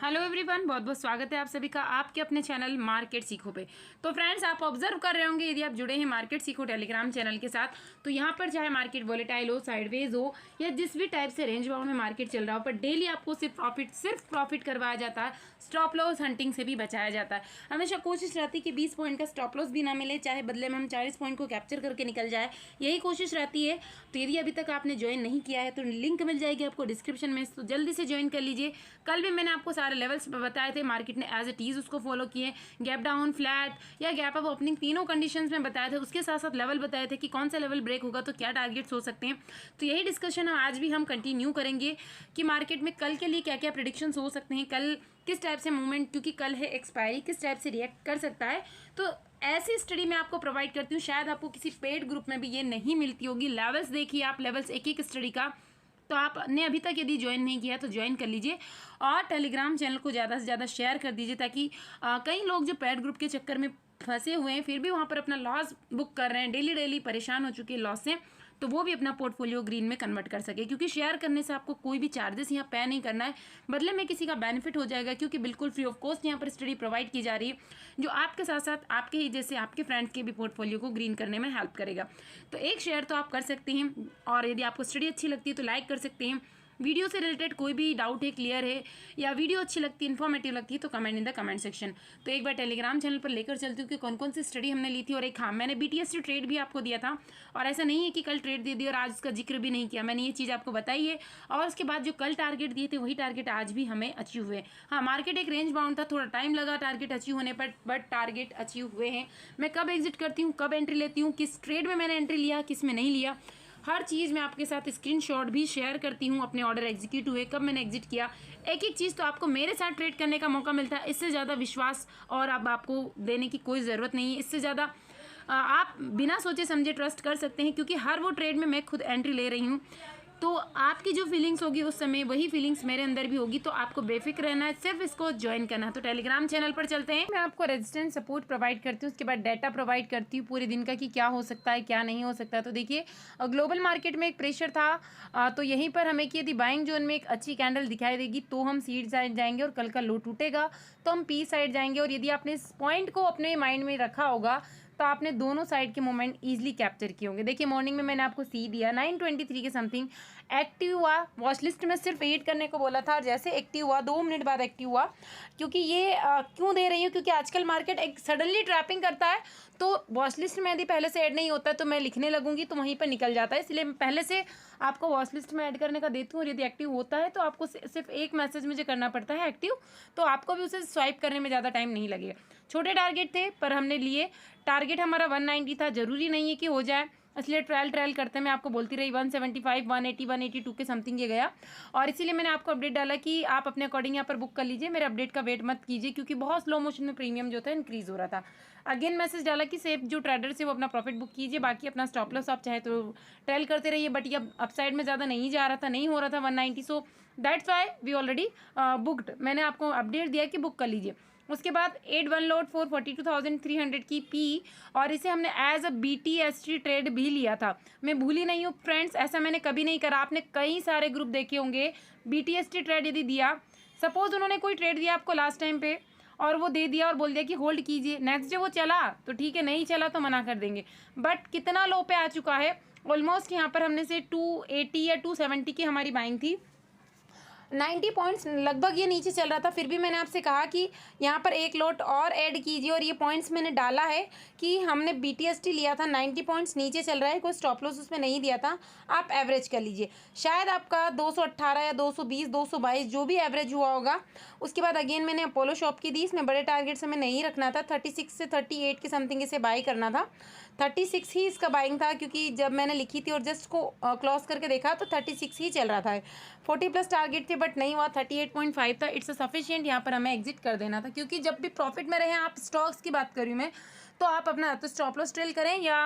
Hello everyone, बहुत बहुत स्वागत है आप सभी का आपके अपने चैनल मार्केट सीखो पे। तो फ्रेंड्स, आप ऑब्जर्व कर रहे होंगे, यदि आप जुड़े हैं मार्केट सीखो टेलीग्राम चैनल के साथ, तो यहाँ पर चाहे मार्केट वोलेटाइल हो, साइडवेज हो, या जिस भी टाइप से रेंज बाउंड में मार्केट चल रहा हो, पर डेली आपको सिर्फ प्रॉफिट करवाया जाता है। स्टॉप लॉस हंटिंग से भी बचाया जाता है। हमेशा कोशिश रहती है कि 20 पॉइंट का स्टॉप लॉस भी ना मिले, चाहे बदले में हम 40 पॉइंट को कैप्चर करके निकल जाए, यही कोशिश रहती है। तो यदि अभी तक आपने ज्वाइन नहीं किया है तो लिंक मिल जाएगी आपको डिस्क्रिप्शन में, तो जल्दी से ज्वाइन कर लीजिए। कल भी मैंने आपको सारे लेवल्स बताए थे, मार्केट ने एज इट इज उसको फॉलो किए। गैप डाउन, फ्लैट या गैप अप ओपनिंग, तीनों कंडीशंस में बताए थे। उसके साथ साथ लेवल बताए थे कि कौन सा लेवल ब्रेक होगा तो क्या टारगेट्स हो सकते हैं। तो यही डिस्कशन आज भी हम कंटिन्यू करेंगे कि मार्केट में कल के लिए क्या क्या प्रेडिक्शंस हो सकते हैं, कल किस टाइप से मूवमेंट, क्योंकि कल है एक्सपायरी, किस टाइप से रिएक्ट कर सकता है। तो ऐसी स्टडी मैं आपको प्रोवाइड करती हूँ, शायद आपको किसी पेड ग्रुप में भी ये नहीं मिलती होगी। लेवल्स देखिए आप, लेवल्स एक एक स्टडी का। तो आपने अभी तक यदि ज्वाइन नहीं किया तो ज्वाइन कर लीजिए और टेलीग्राम चैनल को ज़्यादा से ज़्यादा शेयर कर दीजिए, ताकि कई लोग जो पेड ग्रुप के चक्कर में फंसे हुए हैं, फिर भी वहाँ पर अपना लॉस बुक कर रहे हैं, डेली परेशान हो चुके हैं लॉस से, तो वो भी अपना पोर्टफोलियो ग्रीन में कन्वर्ट कर सके। क्योंकि शेयर करने से आपको कोई भी चार्जेस यहाँ पे नहीं करना है, बदले में किसी का बेनिफिट हो जाएगा, क्योंकि बिल्कुल फ्री ऑफ कॉस्ट यहाँ पर स्टडी प्रोवाइड की जा रही है, जो आपके साथ साथ आपके ही जैसे आपके फ्रेंड्स के भी पोर्टफोलियो को ग्रीन करने में हेल्प करेगा। तो एक शेयर तो आप कर सकते हैं, और यदि आपको स्टडी अच्छी लगती है तो लाइक कर सकते हैं। वीडियो से रिलेटेड कोई भी डाउट है, क्लियर है, या वीडियो अच्छी लगती है, इन्फॉर्मेटिव लगती है, तो comment in the comment section. तो एक बार टेलीग्राम चैनल पर लेकर चलती हूँ कि कौन कौन सी स्टडी हमने ली थी। और एक, हाँ, मैंने BTST ट्रेड भी आपको दिया था, और ऐसा नहीं है कि कल ट्रेड दे दी और आज उसका जिक्र भी नहीं किया, मैंने ये चीज़ आपको बताई है। और उसके बाद जो कल टारगेट दिए थे वही टारगेट आज भी हमें अचीव हुए। हाँ, मार्केट एक रेंज बाउंड था, थोड़ा टाइम लगा टारगेट अचीव होने पर, बट टारगेट अचीव हुए हैं। मैं कब एग्जिट करती हूँ, कब एंट्री लेती हूँ, किस ट्रेड में मैंने एंट्री लिया, किस में नहीं लिया, हर चीज़ मैं आपके साथ स्क्रीनशॉट भी शेयर करती हूँ। अपने ऑर्डर एग्जीक्यूट हुए, कब मैंने एग्जिट किया, एक एक चीज़ तो आपको मेरे साथ ट्रेड करने का मौका मिलता है। इससे ज़्यादा विश्वास और अब आपको देने की कोई ज़रूरत नहीं है। इससे ज़्यादा आप बिना सोचे समझे ट्रस्ट कर सकते हैं, क्योंकि हर वो ट्रेड में मैं खुद एंट्री ले रही हूँ। तो आपकी जो फीलिंग्स होगी उस समय, वही फीलिंग्स मेरे अंदर भी होगी। तो आपको बेफिक्र रहना है, सिर्फ इसको ज्वाइन करना है। तो टेलीग्राम चैनल पर चलते हैं। मैं आपको रेजिस्टेंस सपोर्ट प्रोवाइड करती हूँ, उसके बाद डाटा प्रोवाइड करती हूँ पूरे दिन का कि क्या हो सकता है क्या नहीं हो सकता। तो देखिए, ग्लोबल मार्केट में एक प्रेशर था, तो यहीं पर हमें कि यदि बाइंग जोन में एक अच्छी कैंडल दिखाई देगी तो हम सीड साइड जाएंगे, और कल का लो टूटेगा तो हम पी साइड जाएंगे। और यदि आपने इस पॉइंट को अपने माइंड में रखा होगा तो आपने दोनों साइड के मोमेंट ईजिली कैप्चर किए होंगे। देखिए, मॉर्निंग में मैंने आपको सी दिया 9:23 के समथिंग एक्टिव हुआ। वॉच लिस्ट में सिर्फ वेट करने को बोला था, और जैसे एक्टिव हुआ 2 मिनट बाद एक्टिव हुआ। क्योंकि ये क्यों दे रही हूँ, क्योंकि आजकल मार्केट एक सडनली ट्रैपिंग करता है, तो वॉच लिस्ट में यदि पहले से ऐड नहीं होता तो मैं लिखने लगूंगी तो वहीं पर निकल जाता है। इसलिए मैं पहले से आपको वॉच लिस्ट में ऐड करने का देती हूँ। और यदि एक्टिव होता है तो आपको सिर्फ एक मैसेज मुझे करना पड़ता है एक्टिव, तो आपको भी उसे स्वाइप करने में ज़्यादा टाइम नहीं लगेगा। छोटे टारगेट थे पर हमने लिए। टारगेट हमारा 190 था, जरूरी नहीं है कि हो जाए, इसलिए ट्रायल करते मैं आपको बोलती रही। 175, 180, 182 के समथिंग ये गया, और इसीलिए मैंने आपको अपडेट डाला कि आप अपने अकॉर्डिंग यहाँ पर बुक कर लीजिए। मेरे अपडेट का वेट मत कीजिए, क्योंकि बहुत स्लो मोशन में प्रीमियम जो था इंक्रीज हो रहा था। अगेन मैसेज डाला कि सेफ जो ट्रेडर से वो अपना प्रॉफिट बुक कीजिए, बाकी अपना स्टॉप लॉस आप चाहे तो ट्रेल करते रहिए। बट ये अपसाइड में ज़्यादा नहीं जा रहा था, नहीं हो रहा था 190, so that's why we already booked. मैंने आपको अपडेट दिया कि बुक कर लीजिए। उसके बाद 8 लोड 442,300 की पी, और इसे हमने एज अ BTST ट्रेड भी लिया था। मैं भूली नहीं हूँ फ्रेंड्स, ऐसा मैंने कभी नहीं करा। आपने कई सारे ग्रुप देखे होंगे, BTST ट्रेड यदि दिया, सपोज उन्होंने कोई ट्रेड दिया आपको लास्ट टाइम पे और वो दे दिया और बोल दिया कि होल्ड कीजिए, नेक्स्ट डे वो चला तो ठीक है, नहीं चला तो मना कर देंगे। बट कितना लो पे आ चुका है, ऑलमोस्ट यहाँ पर हमने से 280 या 270 की हमारी बाइंग थी। 90 पॉइंट्स लगभग ये नीचे चल रहा था, फिर भी मैंने आपसे कहा कि यहाँ पर एक लॉट और ऐड कीजिए, और ये पॉइंट्स मैंने डाला है कि हमने BTST लिया था। 90 पॉइंट्स नीचे चल रहा है, कोई स्टॉप लॉस उसमें नहीं दिया था, आप एवरेज कर लीजिए। शायद आपका 218 या 220, 222 जो भी एवरेज हुआ होगा। उसके बाद अगेन मैंने अपोलो शॉप की दी, इसमें बड़े टारगेट से हमें नहीं रखना था। 36 से 38 के समथिंग इसे बाई करना था। 36 ही इसका बाइंग था, क्योंकि जब मैंने लिखी थी और जस्ट को क्लोज करके देखा तो 36 ही चल रहा था। 40 प्लस टारगेट थे बट नहीं हुआ, 38.5 था। इट्स सफिशिएंट, यहाँ पर हमें एग्जिट कर देना था। क्योंकि जब भी प्रॉफिट में रहे, आप स्टॉक्स की बात कर रही हूँ मैं, तो आप अपना तो स्टॉप लॉस ट्रेल करें, या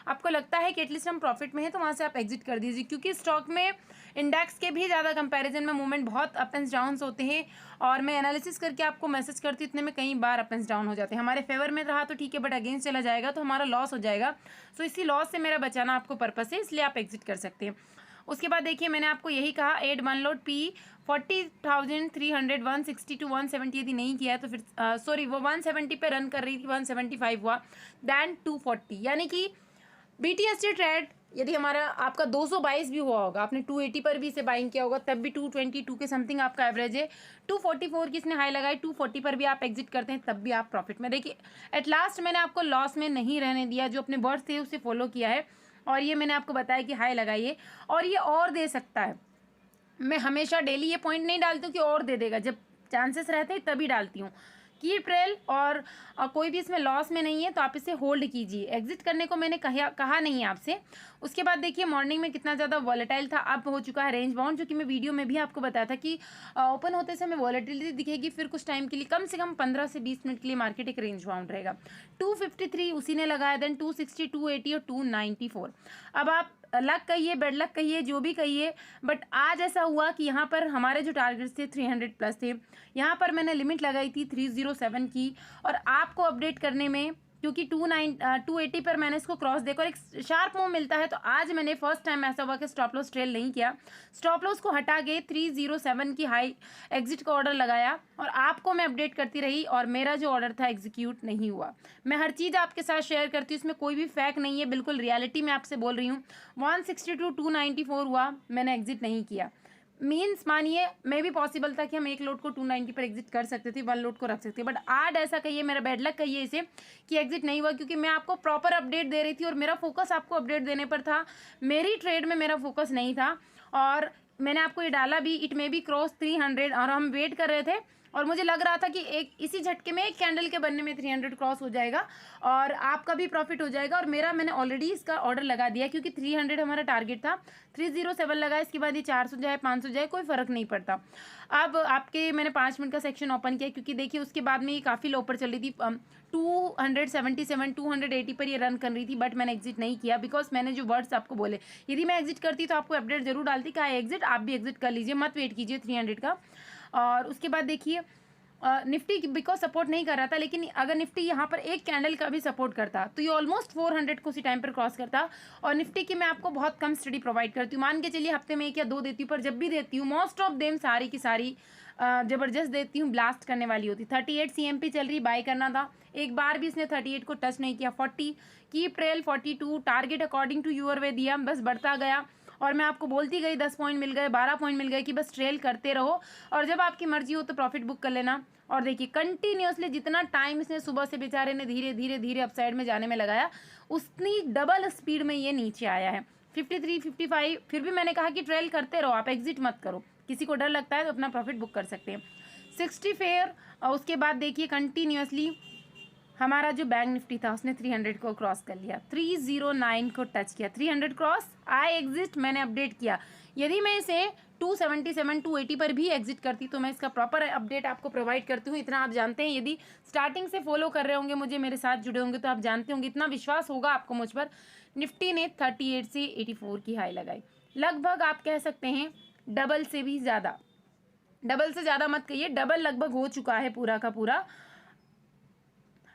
आपको लगता है कि एटलीस्ट हम प्रॉफिट में हैं तो वहाँ से आप एग्जिट कर दीजिए। क्योंकि स्टॉक में इंडेक्स के भी ज़्यादा कंपैरिजन में मूवमेंट बहुत अप एंड डाउन्स होते हैं, और मैं एनालिसिस करके आपको मैसेज करती हूँ, इतने में कई बार अप एंड डाउन हो जाते हैं। हमारे फेवर में रहा तो ठीक है, बट अगेंस्ट चला जाएगा तो हमारा लॉस हो जाएगा। सो इसी लॉस से मेरा बचाना आपको पर्पस है, इसलिए आप एग्जिट कर सकते हैं। उसके बाद देखिए मैंने आपको यही कहा add one load P 40,300 160 to 170 यदि नहीं किया है तो फिर सॉरी वो 170 पे रन कर रही थी, 175 हुआ, देन 240, यानी कि BTST ट्रेड यदि हमारा आपका 222 भी हुआ होगा, आपने 280 पर भी इसे बाइंग किया होगा, तब भी 222 के समथिंग आपका एवरेज है। 244 की इसने हाई लगाई, 240 पर भी आप एग्जिट करते हैं तब भी आप प्रॉफिट में। देखिए एट लास्ट मैंने आपको लॉस में नहीं रहने दिया, जो अपने वर्ड्स थे उसे फॉलो किया है, और ये मैंने आपको बताया कि हाई लगाइए और ये और दे सकता है। मैं हमेशा डेली ये पॉइंट नहीं डालती हूँ कि और दे देगा, जब चांसेस रहते हैं तभी डालती हूँ। कीप ट्रेल और कोई भी इसमें लॉस में नहीं है तो आप इसे होल्ड कीजिए, एग्जिट करने को मैंने कहा नहीं है आपसे। उसके बाद देखिए मॉर्निंग में कितना ज़्यादा वॉलेटाइल था, अब हो चुका है रेंज बाउंड, जो कि मैं वीडियो में भी आपको बताया था कि ओपन होते समय वॉलेटिलिटी दिखेगी, फिर कुछ टाइम के लिए कम से कम 15 से 20 मिनट के लिए मार्केट एक रेंज बाउंड रहेगा। 253 उसी ने लगाया, देन 260, 280 और 294। अब आप लक कहिए, बेड लक कहिए, जो भी कहिए, बट आज ऐसा हुआ कि यहाँ पर हमारे जो टारगेट्स थे 300 प्लस थे, यहाँ पर मैंने लिमिट लगाई थी 307 की, और आपको अपडेट करने में क्योंकि 280 पर मैंने इसको क्रॉस देखा और एक शार्प मूव मिलता है, तो आज मैंने फर्स्ट टाइम ऐसा हुआ कि स्टॉप लॉस ट्रेल नहीं किया, स्टॉप लॉस को हटा के 307 की हाई एग्जिट का ऑर्डर लगाया और आपको मैं अपडेट करती रही, और मेरा जो ऑर्डर था एग्जीक्यूट नहीं हुआ। मैं हर चीज़ आपके साथ शेयर करती हूँ, इसमें कोई भी फैक नहीं है, बिल्कुल रियलिटी में आपसे बोल रही हूँ। 162 294 हुआ, मैंने एग्जिट नहीं किया, मीन्स मानिए मे भी पॉसिबल था कि हम एक लोड को 290 पर एग्जिट कर सकते थे, वन लोड को रख सकते, बट आज ऐसा कहिए, मेरा बैड लक कहिए इसे, कि एग्जिट नहीं हुआ, क्योंकि मैं आपको प्रॉपर अपडेट दे रही थी और मेरा फोकस आपको अपडेट देने पर था, मेरी ट्रेड में मेरा फोकस नहीं था। और मैंने आपको ये डाला भी, इट मे बी क्रॉस 300, और हम वेट कर रहे थे और मुझे लग रहा था कि एक इसी झटके में एक कैंडल के बनने में 300 क्रॉस हो जाएगा और आपका भी प्रॉफिट हो जाएगा, और मेरा मैंने ऑलरेडी इसका ऑर्डर लगा दिया, क्योंकि 300 हमारा टारगेट था। 307 लगा, इसके बाद ये 400 जाए 500 जाए कोई फ़र्क नहीं पड़ता। अब आपके मैंने 5 मिनट का सेक्शन ओपन किया, क्योंकि देखिए उसके बाद में ये काफ़ी लो पर चल रही थी, 277 280 पर ये रन कर रही थी, बट मैंने एग्जिट नहीं किया, बिकॉज मैंने जो वर्ड्स आपको बोले, यदि मैं एग्जिट करती तो आपको अपडेट जरूर डालती कि एग्जिट, आप भी एग्जिट कर लीजिए, मत वेट कीजिए 300 का। और उसके बाद देखिए निफ्टी बिकॉज सपोर्ट नहीं कर रहा था, लेकिन अगर निफ्टी यहाँ पर एक कैंडल का भी सपोर्ट करता तो ये ऑलमोस्ट 400 को उसी टाइम पर क्रॉस करता। और निफ्टी की मैं आपको बहुत कम स्टडी प्रोवाइड करती हूँ, मान के चलिए हफ्ते में 1 या 2 देती हूँ, पर जब भी देती हूँ मोस्ट ऑफ देम सारी की सारी ज़बरदस्त देती हूँ, ब्लास्ट करने वाली होती। 38 CMP चल रही, बाय करना था, एक बार भी इसने 38 को टच नहीं किया। 40 keep trail, 42 target according to your way दिया, बस बढ़ता गया, और मैं आपको बोलती गई 10 पॉइंट मिल गए, 12 पॉइंट मिल गए कि बस ट्रेल करते रहो, और जब आपकी मर्जी हो तो प्रॉफिट बुक कर लेना। और देखिए कंटिन्यूसली जितना टाइम इसने सुबह से बेचारे ने धीरे धीरे धीरे अपसाइड में जाने में लगाया, उतनी डबल स्पीड में ये नीचे आया है। 53 55, फिर भी मैंने कहा कि ट्रेल करते रहो, आप एग्जिट मत करो, किसी को डर लगता है तो अपना प्रॉफिट बुक कर सकते हैं। 60 फेयर, और उसके बाद देखिए कंटिन्यूसली हमारा जो बैंक निफ्टी था उसने 300 को क्रॉस कर लिया, 309 को टच किया, 300 क्रॉस, आई एग्जिट, मैंने अपडेट किया। यदि मैं इसे 277 280 पर भी एग्जिट करती तो मैं इसका प्रॉपर अपडेट आपको प्रोवाइड करती हूँ, इतना आप जानते हैं। यदि स्टार्टिंग से फॉलो कर रहे होंगे, मुझे मेरे साथ जुड़े होंगे, तो आप जानते होंगे, इतना विश्वास होगा आपको मुझ पर। निफ्टी ने 38 से 84 की हाई लगाई, लगभग आप कह सकते हैं डबल से भी ज़्यादा, डबल से ज़्यादा मत कहिए, डबल लगभग हो चुका है पूरा का पूरा,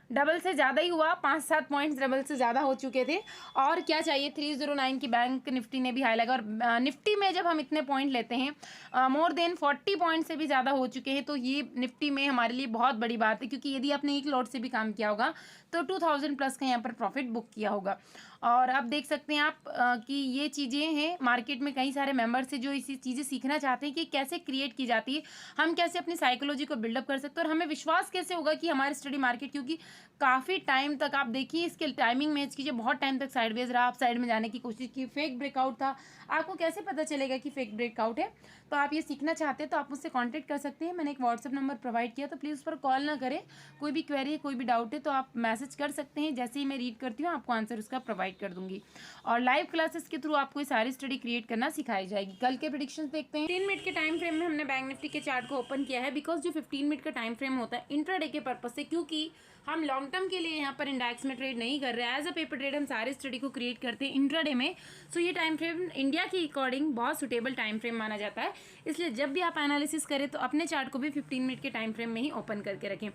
डबल से ज़्यादा ही हुआ, 5-7 पॉइंट्स डबल से ज़्यादा हो चुके थे। और क्या चाहिए, 309 की बैंक निफ्टी ने भी हाई लगा, और निफ्टी में जब हम इतने पॉइंट लेते हैं, मोर देन 40 पॉइंट से भी ज़्यादा हो चुके हैं, तो ये निफ्टी में हमारे लिए बहुत बड़ी बात है, क्योंकि यदि आपने एक लॉट से भी काम किया होगा तो 2000 प्लस का यहाँ पर प्रॉफिट बुक किया होगा। और अब देख सकते हैं आप कि ये चीज़ें हैं, मार्केट में कई सारे मेंबर्स हैं जो इसी चीज़ें सीखना चाहते हैं कि कैसे क्रिएट की जाती है, हम कैसे अपनी साइकोलॉजी को बिल्डअप कर सकते हैं, और हमें विश्वास कैसे होगा कि हमारी स्टडी मार्केट, क्योंकि काफ़ी टाइम तक आप देखिए इसके टाइमिंग मैच कीजिए, बहुत टाइम तक साइडवेज रहा, आप साइड में जाने की कोशिश की, फेक ब्रेकआउट था, आपको कैसे पता चलेगा कि फेक ब्रेकआउट है। तो आप ये सीखना चाहते हैं तो आप मुझसे कांटेक्ट कर सकते हैं, मैंने एक व्हाट्सअप नंबर प्रोवाइड किया, तो प्लीज़ उस पर कॉल ना करें, कोई भी क्वेरी है कोई भी डाउट है तो आप मैसेज कर सकते हैं, जैसे ही मैं रीड करती हूँ आपको आंसर उसका प्रोवाइड कर दूंगी। और लाइव क्लासेस के थ्रू आपको ये सारी स्टडी क्रिएट करना सिखाई जाएगी। कल के प्रेडिक्शंस देखते हैं। 15 मिनट के टाइम फ्रेम में हमने बैंक निफ्टी के चार्ट को ओपन किया है, बिकॉज जो 15 मिनट का टाइम फ्रेम होता है इंट्राडे के पर्पज से, क्योंकि हम लॉन्ग टर्म के लिए यहाँ पर इंडेक्स में ट्रेड नहीं कर रहे हैं, एज अ पेपर ट्रेड हम सारे स्टडी को क्रिएट करते हैं इंट्राडे में। सो ये टाइम फ्रेम इंडिया के अकॉर्डिंग बहुत सुटेबल टाइम फ्रेम माना जाता है, इसलिए जब भी आप एनालिसिस करें तो अपने चार्ट को भी 15 मिनट के टाइम फ्रेम में ही ओपन करके रखें।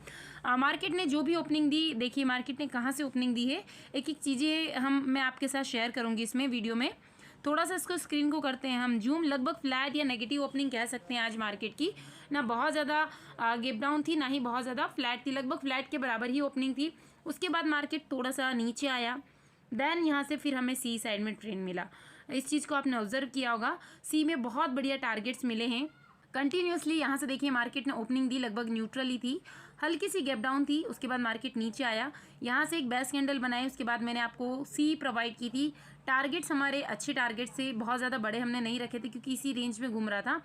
मार्केट ने जो भी ओपनिंग दी, देखिए मार्केट ने कहाँ से ओपनिंग दी है, एक एक चीज़ें मैं आपके साथ शेयर करूँगी इसमें वीडियो में। थोड़ा सा इसको स्क्रीन को करते हैं हम जूम, लगभग फ्लैट या नेगेटिव ओपनिंग कह सकते हैं आज मार्केट की। ना बहुत ज़्यादा गैप डाउन थी, ना ही बहुत ज़्यादा फ्लैट थी, लगभग फ्लैट के बराबर ही ओपनिंग थी। उसके बाद मार्केट थोड़ा सा नीचे आया, देन यहाँ से फिर हमें सी साइड में ट्रेंड मिला। इस चीज़ को आपने ऑब्जर्व किया होगा, सी में बहुत बढ़िया टारगेट्स मिले हैं कंटिन्यूसली। यहाँ से देखिए मार्केट ने ओपनिंग दी, लगभग न्यूट्रल ही थी, हल्की सी गैप डाउन थी, उसके बाद मार्केट नीचे आया, यहाँ से एक बेस कैंडल बनाई, उसके बाद मैंने आपको सी प्रोवाइड की थी। टारगेट्स हमारे अच्छे टारगेट से, बहुत ज़्यादा बड़े हमने नहीं रखे थे क्योंकि इसी रेंज में घूम रहा था।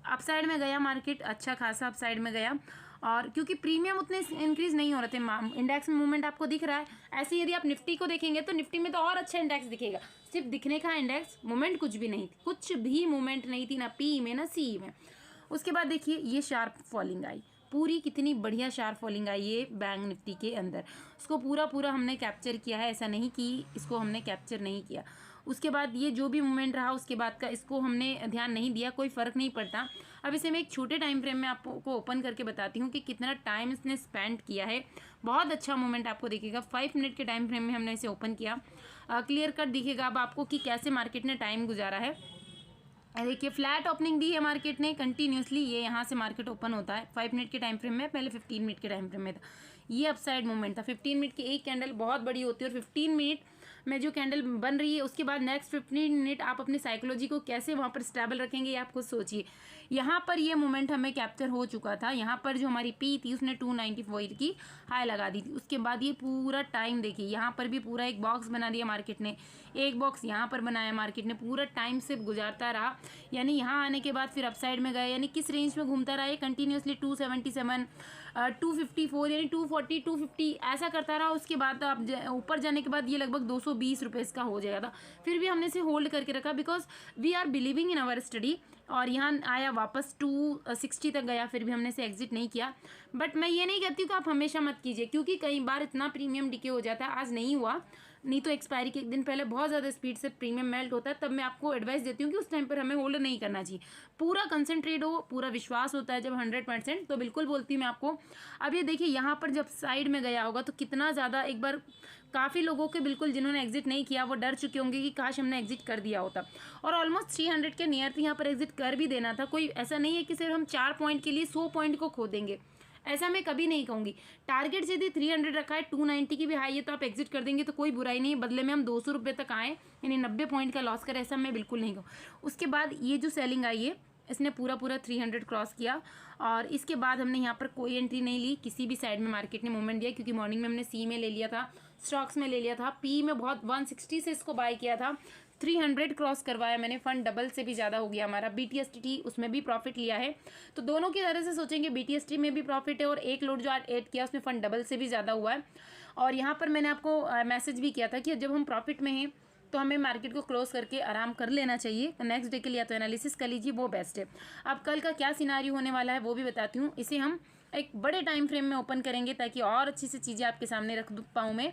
अपसाइड में गया मार्केट, अच्छा खासा अपसाइड में गया, और क्योंकि प्रीमियम उतने इंक्रीज नहीं हो रहे थे, इंडेक्स में मूवमेंट आपको दिख रहा है। ऐसे यदि आप निफ्टी को देखेंगे तो निफ्टी में तो और अच्छा इंडेक्स दिखेगा, सिर्फ दिखने का इंडेक्स, मूवमेंट कुछ भी नहीं थी, कुछ भी मूवमेंट नहीं थी, ना पी में ना सी में। उसके बाद देखिए ये शार्प फॉलिंग आई, पूरी कितनी बढ़िया शार्प फॉलिंग आई ये बैंक निफ्टी के अंदर, उसको पूरा हमने कैप्चर किया है, ऐसा नहीं कि इसको हमने कैप्चर नहीं किया। उसके बाद ये जो भी मूवमेंट रहा उसके बाद का, इसको हमने ध्यान नहीं दिया, कोई फ़र्क नहीं पड़ता। अब इसे मैं एक छोटे टाइम फ्रेम में आपको ओपन करके बताती हूँ कि कितना टाइम इसने स्पेंड किया है। बहुत अच्छा मूवमेंट आपको दिखेगा, 5 मिनट के टाइम फ्रेम में हमने इसे ओपन किया। क्लियर कट दिखेगा अब आपको कि कैसे मार्केट ने टाइम गुजारा है। देखिए फ्लैट ओपनिंग दी है मार्केट ने कंटिन्यूसली, ये यहाँ से मार्केट ओपन होता है 5 मिनट के टाइम फ्रेम में, पहले 15 मिनट के टाइम फ्रेम में था। ये अपसाइड मूवमेंट था, 15 मिनट की एक कैंडल बहुत बड़ी होती है, और 15 मिनट में जो कैंडल बन रही है उसके बाद नेक्स्ट 15 मिनट आप अपनी साइकोलॉजी को कैसे वहाँ पर स्टेबल रखेंगे ये आप खुद सोचिए। यहाँ पर ये मोमेंट हमें कैप्चर हो चुका था, यहाँ पर जो हमारी पी थी उसने 294 की हाई लगा दी थी। उसके बाद ये पूरा टाइम देखिए, यहाँ पर भी पूरा एक बॉक्स बना दिया मार्केट ने, एक बॉक्स यहाँ पर बनाया मार्केट ने, पूरा टाइम सिर्फ गुजारता रहा, यानी यहाँ आने के बाद फिर अपसाइड में गए, यानी किस रेंज में घूमता रहा है कंटिन्यूसली 277 254 यानी 240 250 ऐसा करता रहा। उसके बाद आप ऊपर जाने के बाद ये लगभग 220 रुपये इसका हो जाएगा था, फिर भी हमने इसे होल्ड करके रखा because we are believing in our study. और यहाँ आया वापस 260 तक गया, फिर भी हमने इसे एग्जिट नहीं किया। बट मैं ये नहीं कहती कि आप हमेशा मत कीजिए, क्योंकि कई बार इतना प्रीमियम डिके हो जाता है, आज नहीं हुआ, नहीं तो एक्सपायरी के एक दिन पहले बहुत ज़्यादा स्पीड से प्रीमियम मेल्ट होता है, तब मैं आपको एडवाइस देती हूँ कि उस टाइम पर हमें होल्ड नहीं करना चाहिए। पूरा कंसंट्रेट हो, पूरा विश्वास होता है जब 100%, तो बिल्कुल बोलती हूँ मैं आपको। अब ये देखिए यहाँ पर जब साइड में गया होगा तो कितना ज़्यादा, एक बार काफ़ी लोगों के बिल्कुल जिन्होंने एग्जिट नहीं किया वो डर चुके होंगे कि काश हमने एग्जिट कर दिया होता, और ऑलमोस्ट 300 के नियर थी, यहाँ पर एग्जिट कर भी देना था। कोई ऐसा नहीं है कि सिर्फ हम 4 पॉइंट के लिए 100 पॉइंट को खो देंगे, ऐसा मैं कभी नहीं कहूँगी। टारगेट यदि 300 रखा है, 290 की भी हाई है तो आप एग्जिट कर देंगे तो कोई बुराई नहीं है, बदले में हम 200 रुपये तक आए यानी 90 पॉइंट का लॉस करें, ऐसा मैं बिल्कुल नहीं कहूँ। उसके बाद ये जो सेलिंग आई है इसने पूरा 300 क्रॉस किया, और इसके बाद हमने यहाँ पर कोई एंट्री नहीं ली, किसी भी साइड में मार्केट ने मूवमेंट दिया, क्योंकि मॉर्निंग में हमने सी में ले लिया था, स्टॉक्स में ले लिया था, पी में बहुत 160 से इसको बाय किया था, 300 क्रॉस करवाया मैंने, फंड डबल से भी ज़्यादा हो गया हमारा। BTST उसमें भी प्रॉफिट लिया है, तो दोनों की तरह से सोचेंगे, BTST में भी प्रॉफिट है और एक लोड जो आज ऐड किया उसमें फंड डबल से भी ज़्यादा हुआ है। और यहाँ पर मैंने आपको मैसेज भी किया था कि जब हम प्रॉफिट में हैं तो हमें मार्केट को क्लोज करके आराम कर लेना चाहिए, नेक्स्ट डे के लिए या तो एनालिसिस कर लीजिए, वो बेस्ट है। अब कल का क्या सिनारियो होने वाला है वो भी बताती हूँ, इसे हम एक बड़े टाइम फ्रेम में ओपन करेंगे ताकि और अच्छी से चीज़ें आपके सामने रख पाऊँ मैं।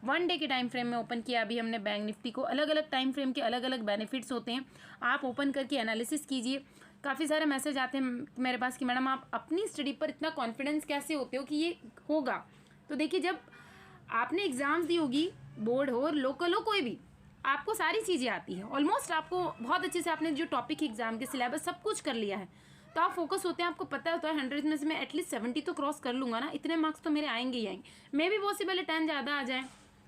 1 डे के टाइम फ्रेम में ओपन किया अभी हमने बैंक निफ्टी को, अलग अलग टाइम फ्रेम के अलग अलग बेनिफिट्स होते हैं, आप ओपन करके एनालिसिस कीजिए। काफ़ी सारे मैसेज आते हैं मेरे पास कि मैडम आप अपनी स्टडी पर इतना कॉन्फिडेंस कैसे होते हो कि ये होगा। तो देखिए, जब आपने एग्ज़ाम्स दी होगी, बोर्ड हो और लोकल हो, कोई भी, आपको सारी चीज़ें आती है ऑलमोस्ट, आपको बहुत अच्छे से आपने जो टॉपिक एग्जाम के सिलेबस सब कुछ कर लिया है, तो आप फोकस होते हैं, आपको पता होता है 100 में से मैं एटलीस्ट 70 तो क्रॉस कर लूँगा ना, इतने मार्क्स तो मेरे आएंगे ही आएंगे। मे भी पॉसिबल है 10 ज़्यादा आ जाए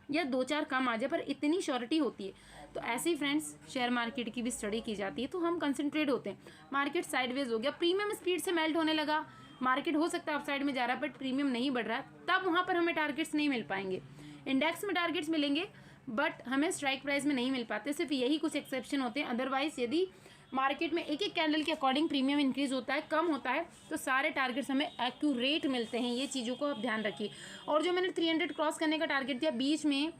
या 2-4 कम आ जाए, पर इतनी श्योरिटी होती है। तो ऐसे ही फ्रेंड्स शेयर मार्केट की भी स्टडी की जाती है, तो हम कंसंट्रेट होते हैं। मार्केट साइडवेज हो गया, प्रीमियम स्पीड से मेल्ट होने लगा, मार्केट हो सकता है अपसाइड में जा रहा है बट प्रीमियम नहीं बढ़ रहा है, तब वहाँ पर हमें टारगेट्स नहीं मिल पाएंगे। इंडेक्स में टारगेट्स मिलेंगे बट हमें स्ट्राइक प्राइस में नहीं मिल पाते, सिर्फ यही कुछ एक्सेप्शन होते हैं। अदरवाइज यदि मार्केट में एक एक कैंडल के अकॉर्डिंग प्रीमियम इंक्रीज होता है, कम होता है, तो सारे टारगेट्स हमें एक्यूरेट मिलते हैं, ये चीज़ों को आप ध्यान रखिए। और जो मैंने 300 क्रॉस करने का टारगेट दिया, बीच में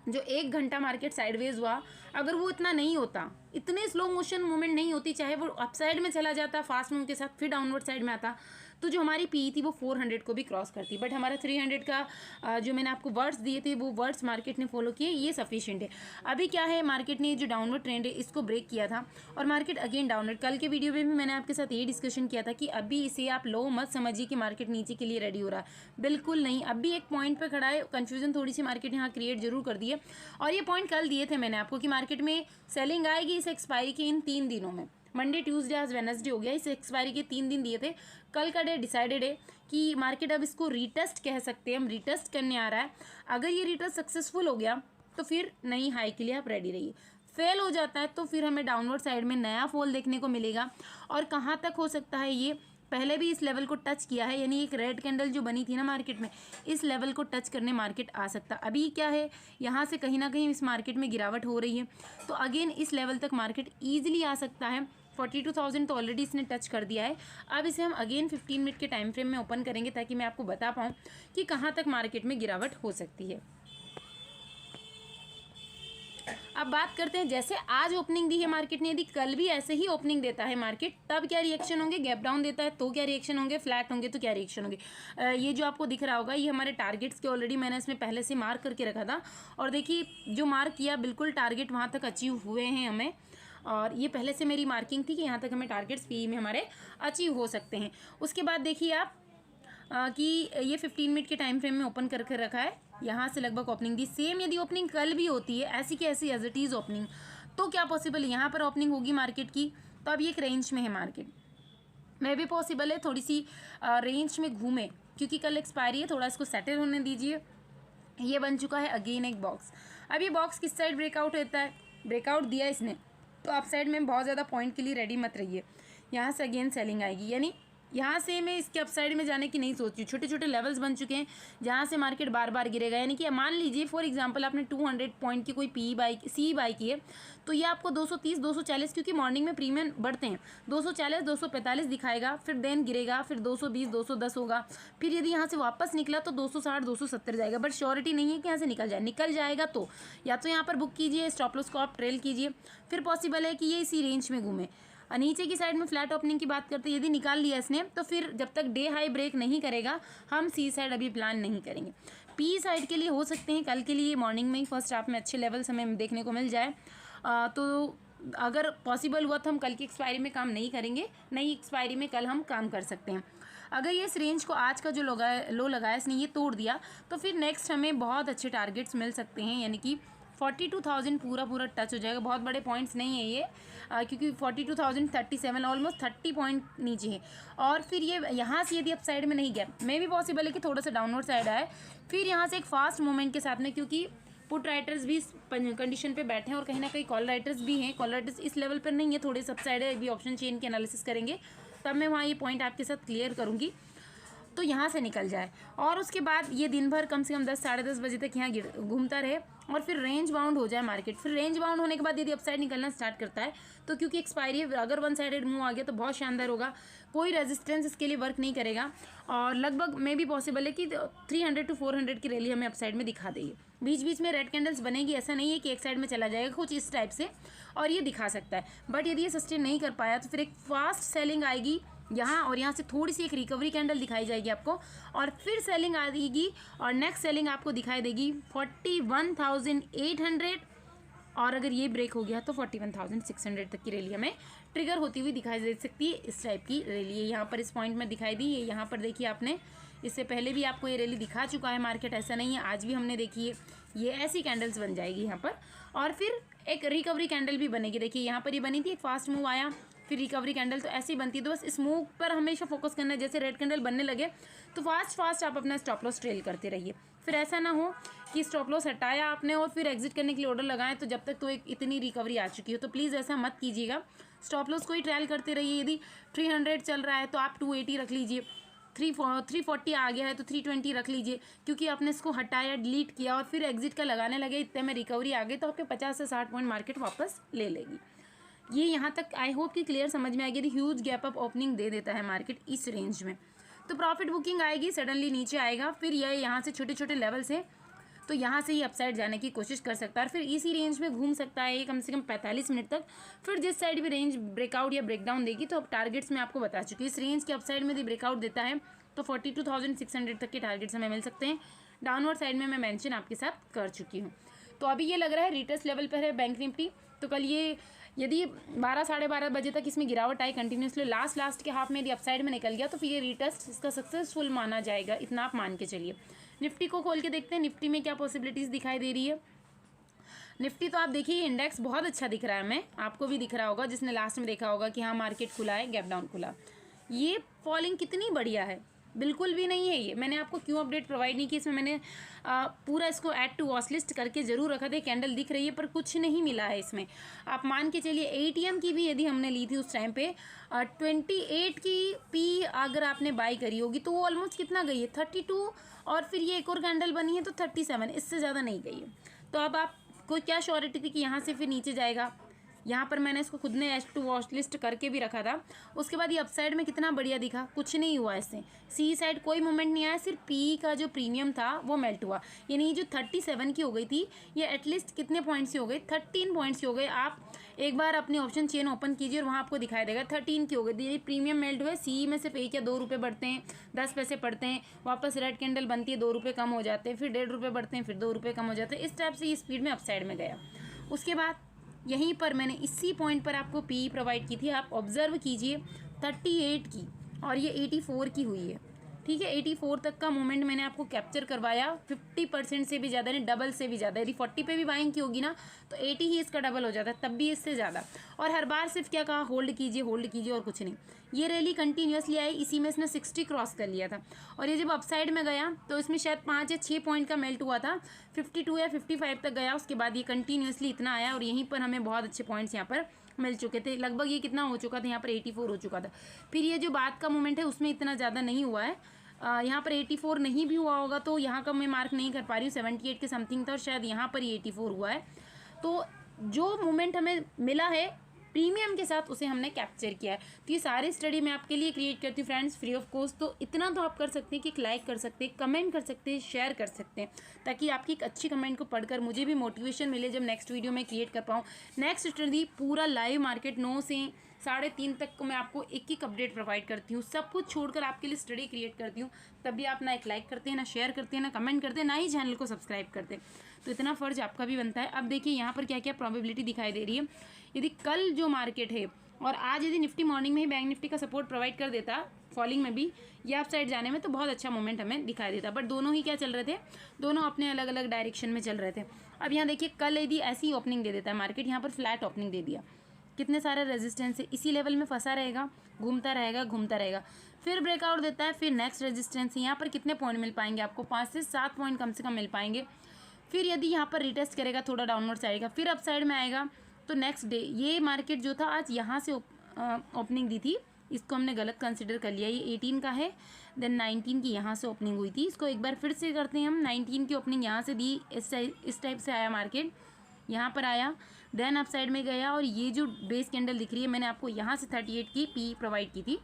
जो 1 घंटा मार्केट साइडवेज हुआ, अगर वो इतना नहीं होता, इतने स्लो मोशन मूवमेंट नहीं होती, चाहे वो अपसाइड में चला जाता फास्ट मूव के साथ फिर डाउनवर्ड साइड में आता, तो जो हमारी पी थी वो 400 को भी क्रॉस करती, बट हमारा 300 का जो मैंने आपको वर्ड्स दिए थे वो वर्ड्स मार्केट ने फॉलो किए, ये सफिशिएंट है। अभी क्या है, मार्केट ने जो डाउनवर्ड ट्रेंड है इसको ब्रेक किया था और मार्केट अगेन डाउनवर्ड। कल के वीडियो में भी मैंने आपके साथ ये डिस्कशन किया था कि अभी इसे आप लो मत समझिए कि मार्केट नीचे के लिए रेडी हो रहा है, बिल्कुल नहीं। अभी एक पॉइंट पे खड़ा है, कंफ्यूजन थोड़ी सी मार्केट यहाँ क्रिएट जरूर कर दी है। और ये पॉइंट कल दिए थे मैंने आपको कि मार्केट में सेलिंग आएगी इस एक्सपायरी के इन 3 दिनों में, मंडे ट्यूसडे आज वेडनेसडे हो गया, इस एक्सपायरी के 3 दिन दिए थे। कल का डे डिसाइडेड है कि मार्केट अब इसको रीटेस्ट कह सकते हैं, हम रीटेस्ट करने आ रहा है। अगर ये रीटेस्ट सक्सेसफुल हो गया तो फिर नई हाई के लिए आप रेडी रहिए। फेल हो जाता है तो फिर हमें डाउनवर्ड साइड में नया फॉल देखने को मिलेगा। और कहाँ तक हो सकता है, ये पहले भी इस लेवल को टच किया है, यानी एक रेड कैंडल जो बनी थी ना मार्केट में, इस लेवल को टच करने मार्केट आ सकता। अभी क्या है, यहाँ से कहीं ना कहीं इस मार्केट में गिरावट हो रही है, तो अगेन इस लेवल तक मार्केट ईजिली आ सकता है। 42,000 तो ऑलरेडी इसने टच कर दिया है। अब इसे हम अगेन 15 मिनट के टाइम फ्रेम में ओपन करेंगे ताकि मैं आपको बता पाऊँ कि कहाँ तक मार्केट में गिरावट हो सकती है। अब बात करते हैं, जैसे आज ओपनिंग दी है मार्केट ने, यदि कल भी ऐसे ही ओपनिंग देता है मार्केट, तब क्या रिएक्शन होंगे। गैप डाउन देता है तो क्या रिएक्शन होंगे, फ्लैट होंगे तो क्या रिएक्शन होंगे। ये जो आपको दिख रहा होगा ये हमारे टारगेट्स के ऑलरेडी मैंने इसमें पहले से मार्क करके रखा था, और देखिए जो मार्क किया बिल्कुल टारगेट वहाँ तक अचीव हुए हैं हमें, और ये पहले से मेरी मार्किंग थी कि यहाँ तक हमें टारगेट्स पी में हमारे अचीव हो सकते हैं। उसके बाद देखिए आप कि ये 15 मिनट के टाइम फ्रेम में ओपन करके रखा है, यहाँ से लगभग ओपनिंग दी। सेम यदि ओपनिंग कल भी होती है ऐसी की ऐसी एज इट इज़ ओपनिंग, तो क्या पॉसिबल यहाँ पर ओपनिंग होगी मार्केट की, तो अब ये एक रेंज में है मार्केट, मे भी पॉसिबल है थोड़ी सी रेंज में घूमे, क्योंकि कल एक्सपायरी है, थोड़ा इसको सेटल होने दीजिए। ये बन चुका है अगेन एक बॉक्स। अब ये बॉक्स किस साइड ब्रेकआउट होता है, ब्रेकआउट दिया इसने तो आप साइड में बहुत ज़्यादा पॉइंट के लिए रेडी मत रहिए, यहाँ से अगेन सेलिंग आएगी। यानी यहाँ से मैं इसके अपसाइड में जाने की नहीं सोच रही, छोटे छोटे लेवल्स बन चुके हैं जहाँ से मार्केट बार बार गिरेगा। यानी कि मान लीजिए फॉर एग्जांपल आपने 200 पॉइंट की कोई सी बाई की है, तो ये आपको 230 240, क्योंकि मॉर्निंग में प्रीमियम बढ़ते हैं, 240 245 दिखाएगा, फिर देन गिरेगा, फिर 220 210 होगा, फिर यदि यहाँ से वापस निकला तो 260 270 जाएगा। बट श्योरिटी नहीं है कि यहाँ से निकल जाए, निकल जाएगा तो या तो यहाँ पर बुक कीजिए, स्टॉप लॉस को आप ट्रेल कीजिए, फिर पॉसिबल है कि ये इसी रेंज में घूमे। नीचे की साइड में फ्लैट ओपनिंग की बात करते हैं, यदि निकाल लिया इसने तो फिर जब तक डे हाई ब्रेक नहीं करेगा हम सी साइड अभी प्लान नहीं करेंगे। पी साइड के लिए हो सकते हैं कल के लिए मॉर्निंग में ही फर्स्ट हाफ में अच्छे लेवल्स हमें देखने को मिल जाए, तो अगर पॉसिबल हुआ तो हम कल की एक्सपायरी में काम नहीं करेंगे, नई एक्सपायरी में कल हम काम कर सकते हैं। अगर ये इस रेंज को आज का जो लो लगाया इसने ये तोड़ दिया तो फिर नेक्स्ट हमें बहुत अच्छे टारगेट्स मिल सकते हैं, यानी कि 42,000 पूरा टच हो जाएगा। बहुत बड़े पॉइंट्स नहीं है ये, क्योंकि 42,037 ऑलमोस्ट 30 पॉइंट नीचे है। और फिर ये यहाँ से यदि अप साइड में नहीं गया, मे भी पॉसिबल है कि थोड़ा सा डाउनवर्ड साइड आए, फिर यहाँ से एक फास्ट मूवमेंट के साथ में, क्योंकि पुट राइटर्स भी कंडीशन पे बैठे हैं और कहीं ना कहीं कॉल राइटर्स भी हैं। कॉल राइटर्स इस लेवल पर नहीं है, थोड़े सब साइड है, अभी ऑप्शन चेन की एनालिसिस करेंगे तब मैं वहाँ ये पॉइंट आपके साथ क्लियर करूँगी, तो यहाँ से निकल जाए। और उसके बाद ये दिन भर कम से कम 10 साढ़े 10 बजे तक यहाँ घूमता रहे और फिर रेंज बाउंड हो जाए मार्केट। फिर रेंज बाउंड होने के बाद यदि अपसाइड निकलना स्टार्ट करता है तो क्योंकि एक्सपायरी अगर वन साइडेड मूव आ गया तो बहुत शानदार होगा, कोई रेजिस्टेंस इसके लिए वर्क नहीं करेगा, और लगभग मे भी पॉसिबल है कि 300 to 400 की रैली हमें अपसाइड में दिखा देगी। बीच बीच में रेड कैंडल्स बनेगी, ऐसा नहीं है कि एक साइड में चला जाएगा, कुछ इस टाइप से, और ये दिखा सकता है। बट यदि ये सस्टेन नहीं कर पाया तो फिर एक फास्ट सेलिंग आएगी यहाँ, और यहाँ से थोड़ी सी एक रिकवरी कैंडल दिखाई जाएगी आपको, और फिर सेलिंग आएगी, और नेक्स्ट सेलिंग आपको दिखाई देगी 41,800, और अगर ये ब्रेक हो गया तो 41,600 तक की रैली हमें ट्रिगर होती हुई दिखाई दे सकती है। इस टाइप की रैली है यहाँ पर इस पॉइंट में दिखाई दी है। यहाँ पर देखिए आपने इससे पहले भी आपको ये रैली दिखा चुका है मार्केट, ऐसा नहीं है, आज भी हमने देखी है। ये ऐसी कैंडल्स बन जाएगी यहाँ पर, और फिर एक रिकवरी कैंडल भी बनेगी। देखिए यहाँ पर ये बनी थी, एक फास्ट मूव आया, फिर रिकवरी कैंडल, तो ऐसी बनती है। तो बस इस मूव पर हमेशा फोकस करना है। जैसे रेड कैंडल बनने लगे तो फास्ट आप अपना स्टॉप लॉस ट्रेल करते रहिए। फिर ऐसा ना हो कि स्टॉप लॉस हटाया आपने और फिर एग्जिट करने के लिए ऑर्डर लगाएं तो जब तक तो एक इतनी रिकवरी आ चुकी हो, तो प्लीज़ ऐसा मत कीजिएगा। स्टॉप लॉस को ही ट्रायल करते रहिए। यदि 300 चल रहा है तो आप 280 रख लीजिए, 340 आ गया है तो 320 रख लीजिए, क्योंकि आपने इसको हटाया, डिलीट किया और फिर एग्जिट का लगाने लगे, इतने में रिकवरी आ गई तो आपके 50 से 60 पॉइंट मार्केट वापस ले लेगी। ये यहाँ तक आई होप कि क्लियर समझ में आएगी। यदि ह्यूज गैप अप ओपनिंग दे देता है मार्केट इस रेंज में तो प्रॉफिट बुकिंग आएगी, सडनली नीचे आएगा, फिर ये यहाँ से छोटे छोटे लेवल से तो यहाँ से ही अपसाइड जाने की कोशिश कर सकता है और फिर इसी रेंज में घूम सकता है ये कम से कम 45 मिनट तक। फिर जिस साइड भी रेंज ब्रेकआउट या ब्रेकडाउन देगी, तो अब टारगेट्स मैं आपको बता चुकी हूँ। इस रेंज के अपसाइड में यदि ब्रेकआउट देता है तो 42,600 तक के टारगेट्स हमें मिल सकते हैं। डाउनवर्ड साइड में मैं मेंशन आपके साथ कर चुकी हूँ। तो अभी ये लग रहा है रिटेस्ट लेवल पर है बैंक निफ्टी। तो कल ये यदि 12 साढ़े 12 बजे तक इसमें गिरावट आई कंटिन्यूसली, लास्ट के हाफ में यदि अपसाइड में निकल गया तो फिर ये रिटेस्ट इसका सक्सेसफुल माना जाएगा, इतना आप मान के चलिए। निफ्टी को खोल के देखते हैं निफ्टी में क्या पॉसिबिलिटीज़ दिखाई दे रही है। निफ्टी तो आप देखिए इंडेक्स बहुत अच्छा दिख रहा है, हमें आपको भी दिख रहा होगा, जिसने लास्ट में देखा होगा कि हाँ मार्केट खुला है, गैप डाउन खुला। ये फॉलिंग कितनी बढ़िया है, बिल्कुल भी नहीं है ये। मैंने आपको क्यों अपडेट प्रोवाइड नहीं की, इसमें मैंने पूरा इसको ऐड टू वॉच लिस्ट करके ज़रूर रखा था। कैंडल दिख रही है पर कुछ नहीं मिला है इसमें। आप मान के चलिए एटीएम की भी यदि हमने ली थी उस टाइम पे 28 की पी अगर आपने बाई करी होगी तो वो ऑलमोस्ट कितना गई है 32, और फिर ये एक और कैंडल बनी है तो 37, इससे ज़्यादा नहीं गई है। तो अब आपको क्या श्योरिटी थी कि यहाँ से फिर नीचे जाएगा। यहाँ पर मैंने इसको खुद ने एच टू वॉच लिस्ट करके भी रखा था। उसके बाद ये अपसाइड में कितना बढ़िया दिखा, कुछ नहीं हुआ इससे। सी साइड कोई मूवमेंट नहीं आया, सिर्फ पी का जो प्रीमियम था वो मेल्ट हुआ। यानी जो 37 की हो गई थी ये एटलीस्ट कितने पॉइंट्स की हो गई, 13 पॉइंट्स की हो गई। आप एक बार अपने ऑप्शन चेन ओपन कीजिए और वहाँ आपको दिखाई देगा 13 की हो गई थी। प्रीमियम मेल्ट हुए, सी में सिर्फ 1 या 2 रुपये बढ़ते हैं, 10 पैसे पड़ते हैं, वापस रेड कैंडल बनती है, 2 रुपये कम हो जाते हैं, फिर 1.5 रुपये बढ़ते हैं, फिर 2 रुपये कम हो जाते हैं। इस टाइप से ये स्पीड में अपसाइड में गया। उसके बाद यहीं पर मैंने इसी पॉइंट पर आपको पी प्रोवाइड की थी, आप ऑब्जर्व कीजिए 38 की, और ये 84 की हुई है। ठीक है, 84 तक का मोमेंट मैंने आपको कैप्चर करवाया। 50% से भी ज़्यादा नहीं, डबल से भी ज़्यादा। यदि 40 पे भी बाइंग की होगी ना तो 80 ही इसका डबल हो जाता है, तब भी इससे ज़्यादा। और हर बार सिर्फ क्या कहा, होल्ड कीजिए और कुछ नहीं। ये रैली कंटिन्यूसली आई, इसी में इसने 60 क्रॉस कर लिया था। और ये जब अपसाइड में गया तो इसमें शायद 5 या 6 पॉइंट का मेल्ट हुआ था, 52 या 55 तक गया। उसके बाद ये कंटिन्यूसली इतना आया और यहीं पर हमें बहुत अच्छे पॉइंट्स यहाँ पर मिल चुके थे। लगभग ये कितना हो चुका था, यहाँ पर 84 हो चुका था। फिर ये जो बाद का मोमेंट है उसमें इतना ज़्यादा नहीं हुआ है। यहाँ पर 84 नहीं भी हुआ होगा तो यहाँ का मैं मार्क नहीं कर पा रही हूँ, 78 के समथिंग था और शायद यहाँ पर ही 84 हुआ है। तो जो मोमेंट हमें मिला है प्रीमियम के साथ उसे हमने कैप्चर किया है। तो ये सारी स्टडी मैं आपके लिए क्रिएट करती हूँ फ्रेंड्स, फ्री ऑफ कॉस्ट। तो इतना तो आप कर सकते हैं कि लाइक कर सकते हैं, कमेंट कर सकते हैं, शेयर कर सकते हैं, ताकि आपकी एक अच्छी कमेंट को पढ़कर मुझे भी मोटिवेशन मिले जब नेक्स्ट वीडियो में क्रिएट कर पाऊँ। नेक्स्ट स्टडी पूरा लाइव मार्केट 9 से 3:30 तक को मैं आपको एक अपडेट प्रोवाइड करती हूँ। सब कुछ छोड़कर आपके लिए स्टडी क्रिएट करती हूँ, तब भी आप ना एक लाइक करते हैं, ना शेयर करते हैं, ना कमेंट करते हैं, ना ही चैनल को सब्सक्राइब करते हैं। तो इतना फ़र्ज आपका भी बनता है। अब देखिए यहाँ पर क्या क्या प्रोबेबिलिटी दिखाई दे रही है। यदि कल जो मार्केट है और आज यदि निफ्टी मॉर्निंग में ही बैंक निफ्टी का सपोर्ट प्रोवाइड कर देता फॉलिंग में भी या अप साइड जाने में, तो बहुत अच्छा मोमेंट हमें दिखाई देता। बट दोनों ही क्या चल रहे थे, दोनों अपने अलग अलग डायरेक्शन में चल रहे थे। अब यहाँ देखिए कल यदि ऐसी ही ओपनिंग दे देता है मार्केट, यहाँ पर फ्लैट ओपनिंग दे दिया, कितने सारे रेजिस्टेंस है, इसी लेवल में फंसा रहेगा, घूमता रहेगा, फिर ब्रेकआउट देता है, फिर नेक्स्ट रेजिस्टेंस है। यहाँ पर कितने पॉइंट मिल पाएंगे आपको, 5 से 7 पॉइंट कम से कम मिल पाएंगे। फिर यदि यहाँ पर रिटेस्ट करेगा, थोड़ा डाउनवर्ड साइड का, फिर अप साइड में आएगा तो नेक्स्ट डे ये मार्केट जो था आज यहाँ से ओपनिंग दी थी, इसको हमने गलत कंसिडर कर लिया। ये 18 का है, देन 19 की यहाँ से ओपनिंग हुई थी। इसको एक बार फिर से करते हैं हम। 19 की ओपनिंग यहाँ से दी, इस टाइप से आया मार्केट, यहाँ पर आया, देन अप साइड में गया और ये जो बेस कैंडल दिख रही है मैंने आपको यहाँ से 38 की पी प्रोवाइड की थी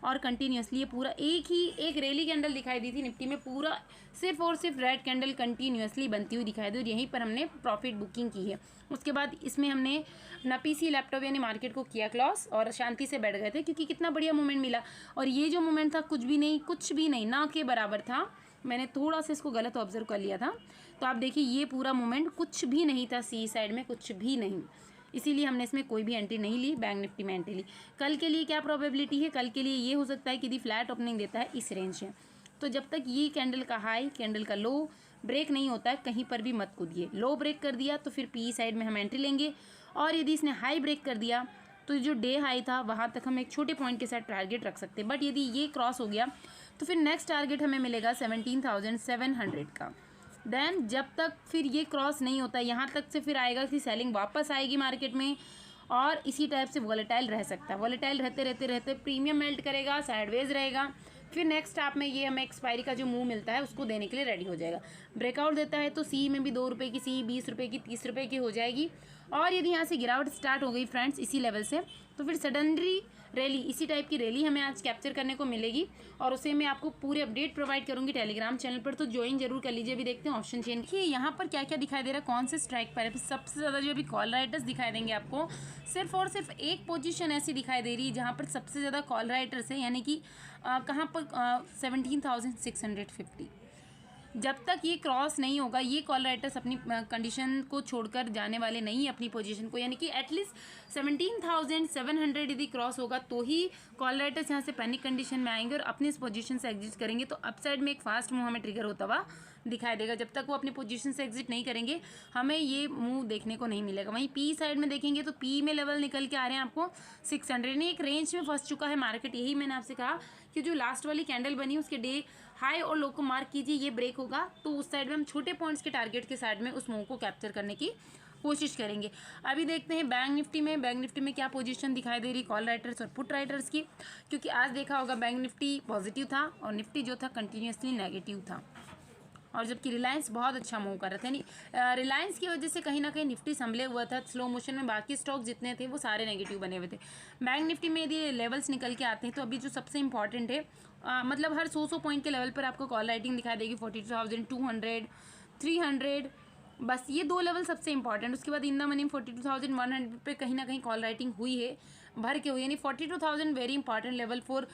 और कंटिन्यूसली ये पूरा एक रैली कैंडल दिखाई दी थी निफ्टी में, पूरा सिर्फ और सिर्फ रेड कैंडल कंटिन्यूसली बनती हुई दिखाई दी और यहीं पर हमने प्रॉफिट बुकिंग की है। उसके बाद इसमें हमने अपना पीसी लैपटॉप यानी मार्केट को किया क्लॉस और शांति से बैठ गए थे, क्योंकि कितना बढ़िया मूवमेंट मिला। और ये जो मूवमेंट था कुछ भी नहीं, ना के बराबर था। मैंने थोड़ा सा इसको गलत ऑब्जर्व कर लिया था, तो आप देखिए ये पूरा मूवमेंट कुछ भी नहीं था, सी साइड में कुछ भी नहीं, इसीलिए हमने इसमें कोई भी एंट्री नहीं ली, बैंक निफ्टी में एंट्री ली। कल के लिए क्या प्रोबेबिलिटी है, कल के लिए ये हो सकता है कि यदि फ्लैट ओपनिंग देता है इस रेंज में, तो जब तक ये कैंडल का हाई कैंडल का लो ब्रेक नहीं होता है कहीं पर भी मत कूदिए। लो ब्रेक कर दिया तो फिर पी साइड में हम एंट्री लेंगे, और यदि इसने हाई ब्रेक कर दिया तो जो डे हाई था वहाँ तक हम एक छोटे पॉइंट के साथ टारगेट रख सकते हैं। बट यदि ये क्रॉस हो गया तो फिर नेक्स्ट टारगेट हमें मिलेगा 17,700 का। देन जब तक फिर ये क्रॉस नहीं होता यहाँ तक से फिर आएगा कि सेलिंग वापस आएगी मार्केट में और इसी टाइप से वॉलेटाइल रह सकता है। वॉलेटाइल रहते प्रीमियम मेल्ट करेगा, साइडवेज रहेगा, फिर नेक्स्ट आप में ये हमें एक्सपायरी का जो मूव मिलता है उसको देने के लिए रेडी हो जाएगा। ब्रेकआउट देता है तो सी में भी 2 रुपये की सी, 20 रुपये की, 30 रुपये की हो जाएगी। और यदि यहाँ से गिरावट स्टार्ट हो गई फ्रेंड्स इसी लेवल से, तो फिर सडनली रैली, इसी टाइप की रैली हमें आज कैप्चर करने को मिलेगी और उसे मैं आपको पूरे अपडेट प्रोवाइड करूँगी टेलीग्राम चैनल पर, तो ज्वाइन जरूर कर लीजिए। अभी देखते हैं ऑप्शन चेन देखिए यहाँ पर क्या क्या दिखाई दे रहा है, कौन से स्ट्राइक पर है। सबसे ज़्यादा जो अभी कॉल राइटर्स दिखाई देंगे आपको, सिर्फ और सिर्फ एक पोजीशन ऐसी दिखाई दे रही है जहाँ पर सबसे ज़्यादा कॉल राइटर्स है, यानी कि कहाँ पर 17,650। जब तक ये क्रॉस नहीं होगा, ये कॉल राइटर्स अपनी कंडीशन को छोड़कर जाने वाले नहीं अपनी पोजीशन को, यानी कि एटलीस्ट 17,700 यदि क्रॉस होगा तो ही कॉल राइटर्स यहाँ से पैनिक कंडीशन में आएंगे और अपनी इस पोजीशन से एग्जिट करेंगे। तो अपसाइड में एक फास्ट मूव हमें ट्रिगर होता हुआ दिखाई देगा। जब तक वो अपनी पोजीशन से एग्जिट नहीं करेंगे हमें ये मूव देखने को नहीं मिलेगा। वहीं पी साइड में देखेंगे तो पी में लेवल निकल के आ रहे हैं आपको 600, यानी एक रेंज में फंस चुका है मार्केट। यही मैंने आपसे कहा कि जो लास्ट वाली कैंडल बनी उसके डे हाई और लो को मार्क कीजिए, ये ब्रेक होगा तो उस साइड में हम छोटे पॉइंट्स के टारगेट के साइड में उस मूव को कैप्चर करने की कोशिश करेंगे। अभी देखते हैं बैंक निफ्टी में क्या पोजीशन दिखाई दे रही कॉल राइटर्स और पुट राइटर्स की, क्योंकि आज देखा होगा बैंक निफ्टी पॉजिटिव था और निफ्टी जो था कंटिन्यूसली नेगेटिव था, और जबकि रिलायंस बहुत अच्छा मूव कर रहा था। यानी रिलायंस की वजह से कहीं ना कहीं निफ्टी संभले हुआ था स्लो मोशन में, बाकी स्टॉक जितने थे वो सारे नेगेटिव बने हुए थे। बैंक निफ्टी में यदि लेवल्स निकल के आते हैं तो अभी जो सबसे इंपॉर्टेंट है, मतलब हर 100 पॉइंट के लेवल पर आपको कॉल राइटिंग दिखाई देगी 42,200, 300, बस ये दो लेवल सबसे इंपॉर्टेंट। उसके बाद इन द मनी 42,100 पे कहीं ना कहीं कॉल राइटिंग हुई है, भर के हुई, यानी 42,000 very important level for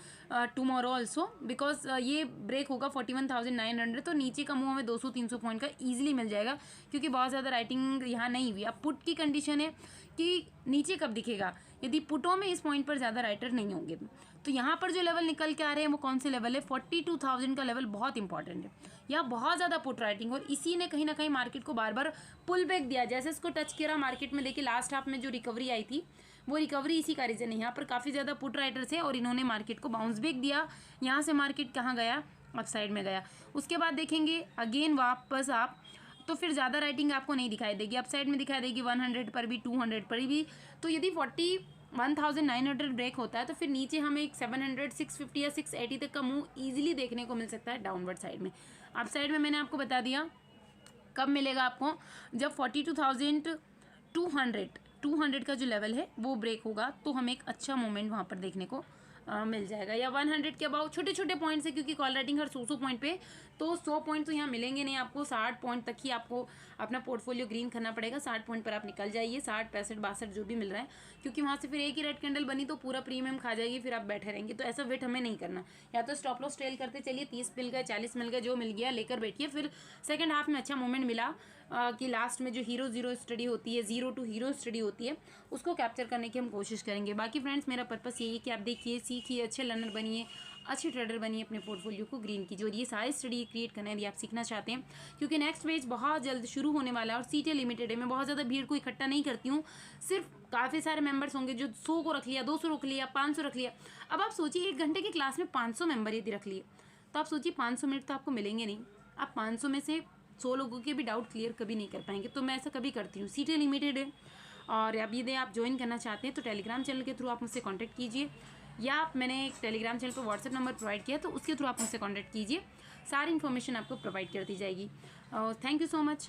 tomorrow also, because ये ब्रेक होगा 41,900, तो नीचे का मूव हमें 200-300 पॉइंट का ईजिली मिल जाएगा, क्योंकि बहुत ज़्यादा राइटिंग यहाँ नहीं हुई। अब पुट की कंडीशन है कि नीचे कब दिखेगा, यदि पुटों में इस पॉइंट पर ज़्यादा राइटर नहीं होंगे। तो यहाँ पर जो लेवल निकल के आ रहे हैं वो कौन से लेवल है, 42,000 का लेवल बहुत इंपॉर्टेंट है। यहाँ बहुत ज़्यादा पुट राइटिंग और इसी ने कहीं ना कहीं मार्केट को बार बार पुल बैक दिया, जैसे इसको टच किया मार्केट में। देखिए लास्ट हाफ में जो रिकवरी आई थी वो रिकवरी इसी का रीज़न है। यहाँ पर काफ़ी ज़्यादा पुट राइटर्स है और इन्होंने मार्केट को बाउंस बैक दिया। यहाँ से मार्केट कहाँ गया, अप साइड में गया। उसके बाद देखेंगे अगेन वापस आप, तो फिर ज़्यादा राइटिंग आपको नहीं दिखाई देगी, अप साइड में दिखाई देगी 100 पर भी, 200 पर भी। तो यदि 41,900 ब्रेक होता है तो फिर नीचे हमें 700, 650 या 680 तक का मूव ईजिली देखने को मिल सकता है डाउनवर्ड साइड में। अप साइड में मैंने आपको बता दिया कब मिलेगा आपको, जब 42,200 का जो लेवल है वो ब्रेक होगा तो हमें एक अच्छा मोमेंट वहाँ पर देखने को मिल जाएगा, या 100 के अबाउट छोटे छोटे पॉइंट्स है, क्योंकि कॉल राइटिंग हर 100 पॉइंट पे, तो 100 पॉइंट तो यहाँ मिलेंगे नहीं आपको, 60 पॉइंट तक ही आपको अपना पोर्टफोलियो ग्रीन करना पड़ेगा। 60 पॉइंट पर आप निकल जाइए, 60, 65, 62 जो भी मिल रहा है, क्योंकि वहाँ से फिर एक ही रेड कैंडल बनी तो पूरा प्रीमियम खा जाएगी, फिर आप बैठे रहेंगे। तो ऐसा वेट हमें नहीं करना, या तो स्टॉप लॉस ट्रेल करते चलिए, 30 मिल गए, 40 मिल गए, जो मिल गया लेकर बैठिए। फिर सेकेंड हाफ में अच्छा मोमेंट मिला कि लास्ट में जो हीरो स्टडी होती है, जीरो टू हीरो स्टडी होती है, उसको कैप्चर करने की हम कोशिश करेंगे। बाकी फ्रेंड्स मेरा पर्पस यही है कि आप देखिए, सीखिए, अच्छे लर्नर बनिए, अच्छे ट्रेडर बनिए, अपने पोर्टफोलियो को ग्रीन कीजिए। और ये सारी स्टडी क्रिएट करना यदि आप सीखना चाहते हैं, क्योंकि नेक्स्ट बैच बहुत जल्द शुरू होने वाला है और सीटें लिमिटेड है। मैं बहुत ज़्यादा भीड़ को इकट्ठा नहीं करती हूँ, सिर्फ काफ़ी सारे मेंबर्स होंगे जो 100 को रख लिया, 200 रख लिया, 500 रख लिया। अब आप सोचिए 1 घंटे की क्लास में 500 मेंबर यदि रख लिए तो आप सोचिए 500 मिनट तो आपको मिलेंगे नहीं, आप 500 में से 100 लोगों के भी डाउट क्लियर कभी नहीं कर पाएंगे। तो मैं ऐसा कभी करती हूँ, सीटें लिमिटेड है। और अब यदि आप ज्वाइन करना चाहते हैं तो टेलीग्राम चैनल के थ्रू आप मुझसे कांटेक्ट कीजिए, या मैंने एक टेलीग्राम चैनल पर व्हाट्सएप नंबर प्रोवाइड किया तो उसके थ्रू आप मुझसे कांटेक्ट कीजिए, सारी इन्फॉर्मेशन आपको प्रोवाइड कर दी जाएगी। Thank you so much.